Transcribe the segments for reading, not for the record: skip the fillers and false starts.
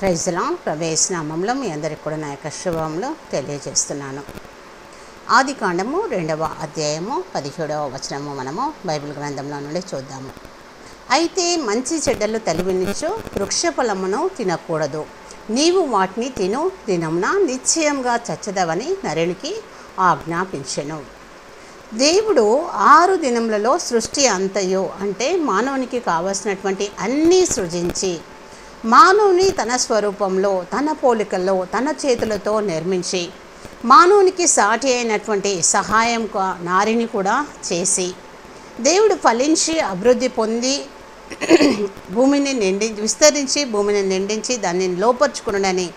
Praise the lord. ప్రవేశ నామంలో మీ అందరికీ కూడా నా యొక్క శుభములు తెలియజేస్తున్నాను. ఆది కాండము 2వ అధ్యాయము 17వ వచనము మనము బైబిల్ గ్రంథంలో నుండి చూద్దాము. అయితే మంచి చెడ్డలు తెలివినిచ్చు వృక్షఫలమును తినకూడదు, నీవు వాటిని తిను దినమున నిశ్చయంగా చచ్చదవని నరునికి ఆజ్ఞాపించెను. దేవుడు 6 దినములలో సృష్టి అంతయు అంటే మానవునికి కావలసినటువంటి అన్నీ సృజించి మానవుని తన స్వరూపంలో తన పోలికల్లో తన చేతులతో నిర్మించి మానవునికి సాటి అయినటువంటి సహాయం నారిని కూడా చేసి దేవుడు ఫలించి అభివృద్ధి పొంది భూమిని విస్తరించి భూమిని నిండించి దాన్ని లోపరుచుకునని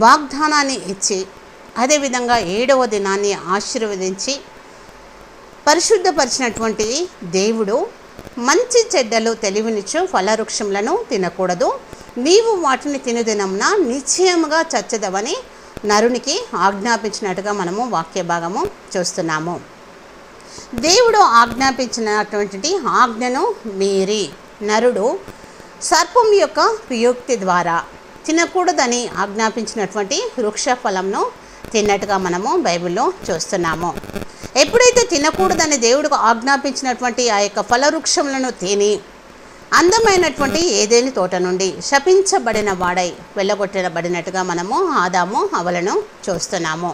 వాగ్దానాన్ని ఇచ్చి అదేవిధంగా 7వ దినాన్ని ఆశీర్వదించి పరిశుద్ధపరిచినటువంటి దేవుడు మంచి చెడ్డలు తెలివినిచ్చు ఫలవృక్షములను తినకూడదు, నీవు వాటిని తినుదినమున నిశ్చయముగా చచ్చదవని నరునికి ఆజ్ఞాపించినట్టుగా మనము వాక్య భాగము చూస్తున్నాము. దేవుడు ఆజ్ఞాపించినటువంటి ఆజ్ఞను మీరి నరుడు సర్పం యొక్క కుయుక్తి ద్వారా తినకూడదని ఆజ్ఞాపించినటువంటి వృక్ష ఫలంను తిన్నట్టుగా మనము బైబిల్లో చూస్తున్నాము. ఎప్పుడైతే తినకూడదని దేవుడికి ఆజ్ఞాపించినటువంటి ఆ యొక్క ఫలవృక్షములను తిని అందమైనటువంటి ఏదేని తోట నుండి శపించబడిన వాడై వెళ్ళగొట్టబడినట్టుగా మనము ఆదాము హవ్వలను చూస్తున్నాము.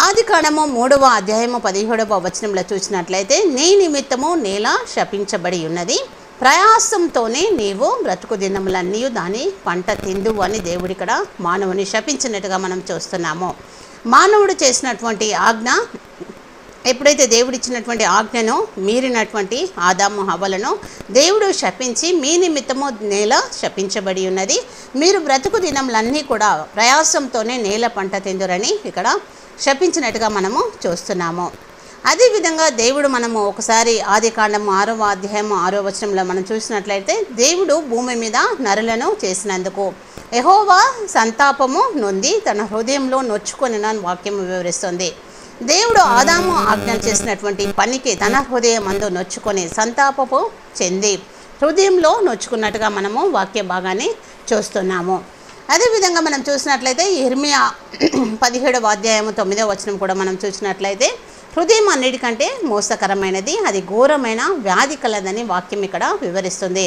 ఆది కాండము 3వ అధ్యాయము 17వ వచనంలో చూసినట్లయితే, నీ నిమిత్తము నేల శపించబడి ఉన్నది, ప్రయాసంతోనే నీవు బ్రతుకు దినములన్నీ దాని పంట తిందు అని దేవుడి ఇక్కడ మానవుని శపించినట్టుగా మనం చూస్తున్నాము. మానవుడు చేసినటువంటి ఆజ్ఞ ఎప్పుడైతే దేవుడిచ్చినటువంటి ఆజ్ఞను మీరినటువంటి ఆదాము హవ్వలను దేవుడు శపించి మీ నిమిత్తము నేల శపించబడి ఉన్నది, మీరు బ్రతుకు దినములన్నీ కూడా ప్రయాసంతోనే నేల పంట తిందురని ఇక్కడ శపించినట్టుగా మనము చూస్తున్నాము. అదేవిధంగా దేవుడు మనము ఒకసారి ఆది కాండము 6వ అధ్యాయము 6వ వచనంలో మనం చూసినట్లయితే, దేవుడు భూమి మీద నరులను చేసినందుకు యెహోవా సంతాపము నొంది తన హృదయంలో నొచ్చుకొని వాక్యము వివరిస్తుంది. దేవుడు ఆదాము ఆజ్ఞ చేసినటువంటి పనికి తన హృదయం అందు నొచ్చుకొని సంతాపము చెంది హృదయంలో నొచ్చుకున్నట్టుగా మనము వాక్య భాగాన్ని చూస్తున్నాము. అదేవిధంగా మనం చూసినట్లయితే ఇర్మియా 17వ అధ్యాయము 9వ వచనం కూడా మనం చూసినట్లయితే, హృదయం అన్నిటికంటే మోసకరమైనది, అది ఘోరమైన వ్యాధి కలదని వాక్యం ఇక్కడ వివరిస్తుంది.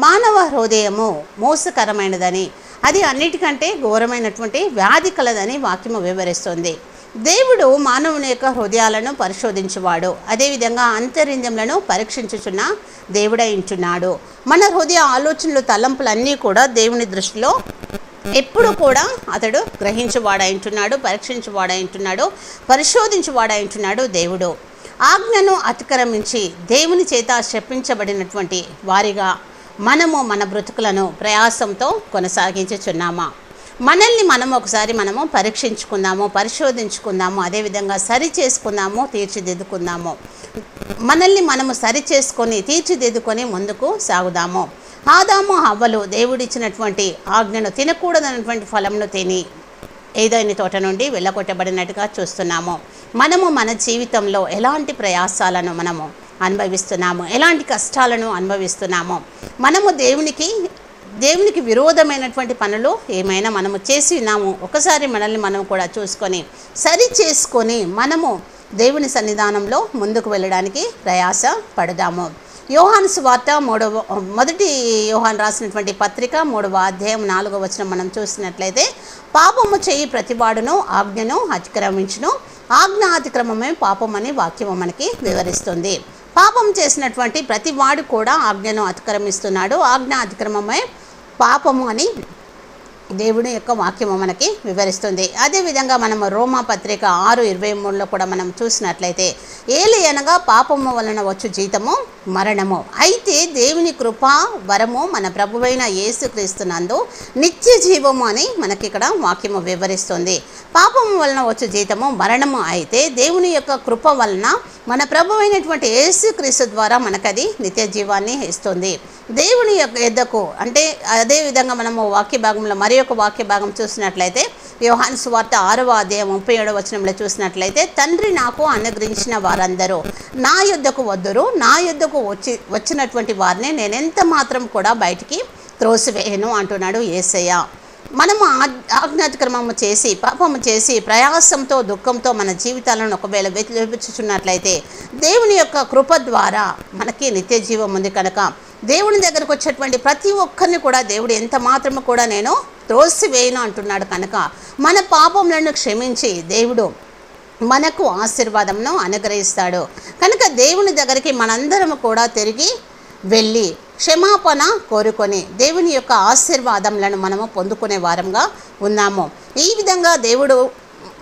మానవ హృదయము మోసకరమైనదని, అది అన్నిటికంటే ఘోరమైనటువంటి వ్యాధి కలదని వాక్యము వివరిస్తుంది. దేవుడు మానవుని యొక్క హృదయాలను పరిశోధించువాడు, అదేవిధంగా అంతరింద్రియములను పరీక్షించుచున్న దేవుడై ఉంటున్నాడు. మన హృదయ ఆలోచనలు తలంపులన్నీ కూడా దేవుని దృష్టిలో ఎప్పుడు కూడా అతడు గ్రహించువాడై ఉంటున్నాడు, పరీక్షించువాడై ఉంటున్నాడు, పరిశోధించువాడై ఉంటున్నాడు దేవుడు. ఆజ్ఞను అతిక్రమించి దేవుని చేత శపించబడినటువంటి వారిగా మనము మన బ్రతుకులను ప్రయాసంతో కొనసాగించుచున్నామా? మనల్ని మనం ఒకసారి మనము పరీక్షించుకుందాము, పరిశోధించుకుందాము, అదేవిధంగా సరి చేసుకుందాము, తీర్చిదిద్దుకుందాము. మనల్ని మనము సరి చేసుకొని తీర్చిదిద్దుకొని ముందుకు సాగుదాము. ఆదాము హవ్వలు దేవుడిచ్చినటువంటి ఆజ్ఞను తినకూడదన్నటువంటి ఫలంను తిని ఏదైనా తోట నుండి వెళ్ళగొట్టబడినట్టుగా చూస్తున్నాము. మనము మన జీవితంలో ఎలాంటి ప్రయాసాలను మనము అనుభవిస్తున్నాము, ఎలాంటి కష్టాలను అనుభవిస్తున్నాము, మనము దేవునికి విరోధమైనటువంటి పనులు ఏమైనా మనము చేసి ఉన్నాము, ఒకసారి మనల్ని మనం కూడా చూసుకొని సరి చేసుకొని మనము దేవుని సన్నిధానంలో ముందుకు వెళ్ళడానికి ప్రయాస పడదాము. యోహాను సువార్త 1 యోహాను రాసినటువంటి పత్రిక 3వ అధ్యాయం 4వ వచనం మనం చూసినట్లయితే, పాపము చేయి ప్రతివాడును ఆజ్ఞను అతిక్రమించును, ఆజ్ఞ అతిక్రమమే పాపమని వాక్యము మనకి వివరిస్తుంది. పాపం చేసినటువంటి ప్రతి వాడు కూడా ఆజ్ఞను అతిక్రమిస్తున్నాడు, ఆజ్ఞ అతిక్రమమే పాపము అని దేవుని యొక్క వాక్యము మనకి వివరిస్తుంది. అదేవిధంగా మనము రోమా పత్రిక 6:23లో కూడా మనం చూసినట్లయితే, ఏలి అనగా పాపము వలన వచ్చు జీతము మరణము, అయితే దేవుని కృపా వరము మన ప్రభువైన యేసుక్రీస్తునందు నిత్య జీవము అని మనకి ఇక్కడ వాక్యము వివరిస్తుంది. పాపము వలన వచ్చు జీతము మరణము, అయితే దేవుని యొక్క కృప వలన మన ప్రభువైనటువంటి యేసుక్రీస్తు ద్వారా మనకది నిత్య జీవాన్ని ఇస్తుంది. దేవుని యొక్క ఎద్దకు అంటే అదేవిధంగా మనము వాక్య భాగంలో మరి ఒక వాక్య భాగం చూసినట్లయితే, యోహాను సువార్త 6వ అధ్యాయం 37వ వచనంలో చూసినట్లయితే, తండ్రి నాకు అనుగ్రహించిన వారందరూ నా యొద్దకు వద్దురు, నా యొద్దకు వచ్చినటువంటి వారిని నేనెంత మాత్రం కూడా బయటికి త్రోసివేయను అంటున్నాడు యేసయ్య. మనము ఆజ్ఞాతిక్రమము చేసి పాపము చేసి ప్రయాసంతో దుఃఖంతో మన జీవితాలను ఒకవేళ వెలిపించుచున్నట్లయితే దేవుని యొక్క కృప ద్వారా మనకి నిత్య జీవం ఉంది కనుక దేవుని దగ్గరకు వచ్చేటువంటి ప్రతి ఒక్కరిని కూడా దేవుడు ఎంత మాత్రము కూడా నేను త్రోసివేయను అంటున్నాడు కనుక మన పాపములను క్షమించి దేవుడు మనకు ఆశీర్వాదంను అనుగ్రహిస్తాడు కనుక దేవుని దగ్గరికి మనందరము కూడా తిరిగి వెళ్ళి క్షమాపణ కోరుకొని దేవుని యొక్క ఆశీర్వాదములను మనము పొందుకునే వారంగా ఉన్నాము. ఈ విధంగా దేవుడు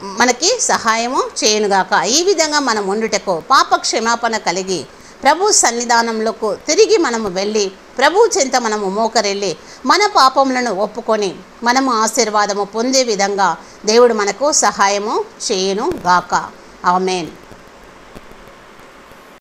మనకి సహాయము చేయనుగాక. ఈ విధంగా మనం ఉండుటకు పాప క్షమాపణ కలిగి ప్రభు సన్నిధానంలోకి తిరిగి మనము వెళ్ళి ప్రభు చెంత మనము మోకరెళ్ళి మన పాపములను ఒప్పుకొని మనము ఆశీర్వాదము పొందే విధంగా దేవుడు మనకు సహాయము చేయనుగాక. ఆమేన్.